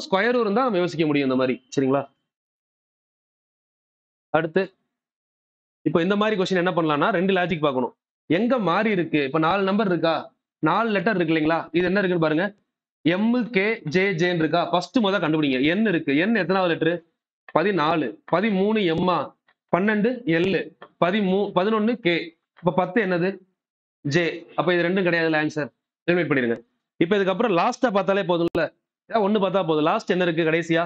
Square இருந்தா நம்ம யோசிக்க முடியும் இந்த மாதிரி. சரிங்களா? அடுத்து இப்போ இந்த மாதிரி கொஸ்டின் என்ன பண்ணலாம்னா 2 லாஜிக் பார்க்கணும். எங்க மாறி இருக்கு? இப்ப 4 நம்பர் இருக்கா? 4 லெட்டர் இருக்கு இல்லைங்களா? இது என்ன இருக்குன்னு பாருங்க. எம், கே, ஜே, ஜேன்னு இருக்கா? ஃபர்ஸ்ட் முத கண்டுபிடிங்க. என் இருக்கு. என் எத்தனாவது லெட்டர்? 14. 13 எம்மா? 12 எல். 11 கே. அப்ப 10 என்னது? ஜே. அப்ப இது ரெண்டும் கிடையாதுல ஆன்சர். எலிமினேட் பண்ணிடுங்க. இப்போ இதுக்கப்புறம் லாஸ்டா பார்த்தாலே போதும்ல. ஒன்னு பார்த்தா போதும். லாஸ்ட் என்ன இருக்கு கடைசியா?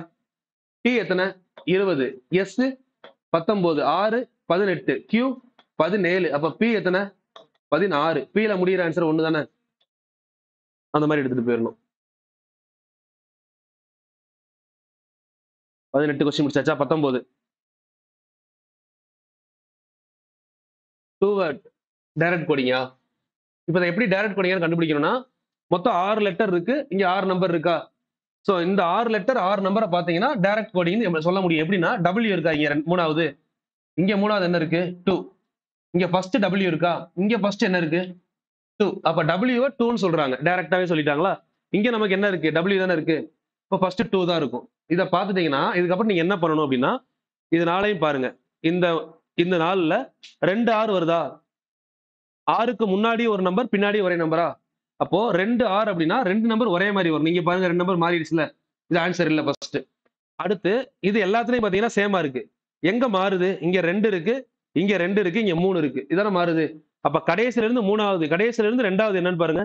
டி எத்தனை? 20. எஸ் 19. 6 18. கியூ 17. அப்ப பி எத்தனை? 16. பில முடியிற ஆன்சர் ஒண்ணு தானே? அந்த மாதிரி எடுத்துட்டு போயிடணும். 18 கொஸ்டின் முடிச்சாச்சா? 19 2 வேர்ட் டைரக்ட் கோடிங்கா. இப்போ இதை எப்படி டைரக்ட் கோடிங்னு கண்டுபிடிக்கணும்னா மொத்தம் 6 லெட்டர் இருக்கு. இங்க 6 நம்பர் இருக்கா? சோ இந்த 6 லெட்டர் 6 நம்பரை பாத்தீங்கன்னா டைரக்ட் கோடிங்னு சொல்ல முடியும். எப்படின்னா டபிள்யூ இருக்கா இங்க மூணாவது, இங்க மூணாவது என்ன இருக்கு? 2. இங்க ஃபர்ஸ்ட் டபிள்யூ இருக்கா? இங்க ஃபர்ஸ்ட் என்ன இருக்கு? 2. அப்ப டபிள்யூ 2ன்னு சொல்றாங்க. டைரக்டாவே சொல்லிட்டாங்களா? இங்க நமக்கு என்ன இருக்கு? டபிள்யூ தானே இருக்கு. இப்போ ஃபர்ஸ்ட் 2 தான் இருக்கும். இதை பார்த்துட்டீங்கன்னா இதுக்கப்புறம் நீங்க என்ன பண்ணணும் அப்படின்னா இது நாளையும் பாருங்க. இந்த இந்த நாள்ல 2 6 வருதா? 6க்கு முன்னாடி ஒரு நம்பர் பின்னாடி ஒரே நம்பரா? அப்போ 2 6 அப்படின்னா 2 நம்பர் ஒரே மாதிரி வரும். நீங்க பாருங்க 2 நம்பர் மாறிடுச்சுல. இது ஆன்சர் இல்ல ஃபர்ஸ்ட். அடுத்து இது எல்லாத்துலயும் பாத்தீங்கன்னா சேமா இருக்கு. எங்க மாறுது? இங்க 2 இருக்கு, இங்க 2 இருக்கு, இங்க 3 இருக்கு. இதான மாறுது. அப்ப கடைசில இருந்து மூணாவது, கடைசில இருந்து ரெண்டாவது என்னன்னு பாருங்க.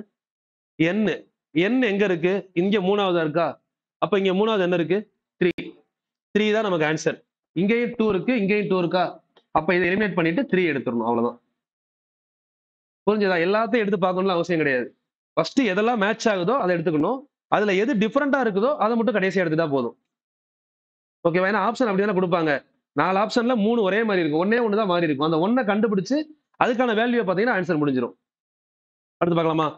n. n எங்க இருக்கு? இங்க மூணாவதா இருக்கா? அப்ப இங்க மூணாவது என்ன இருக்கு? 3. 3 தான் நமக்கு ஆன்சர். இங்கேயும் 2 இருக்கு, இங்கேயும் 2 இருக்கா? அப்ப இதை எலிமினேட் பண்ணிட்டு 3 எடுத்துடணும். அவ்வளவுதான். புரிஞ்சதா? எல்லாத்தையும் எடுத்து பார்க்கணும்னு அவசியம் கிடையாது. ஃபர்ஸ்ட் எதெல்லாம் மேட்ச் ஆகுதோ அதை எடுத்துக்கணும். அதுல எது டிஃபரெண்டா இருக்குதோ அதை மட்டும் கடைசியா எடுத்துட்டா போதும். ஓகேவா? ஏன்னா ஆப்ஷன் அப்படி தானே கொடுப்பாங்க. 4 ஆப்ஷன்ல 3 ஒரே மாதிரி இருக்கும். ஒண்ணே ஒண்ணு தான் மாறி இருக்கும். அந்த ஒண்ணை கண்டுபிடிச்சு அதுக்கான வேல்யூ பாத்தீங்கன்னா ஆன்சர் முடிஞ்சிடும். அடுத்து பார்க்கலாமா?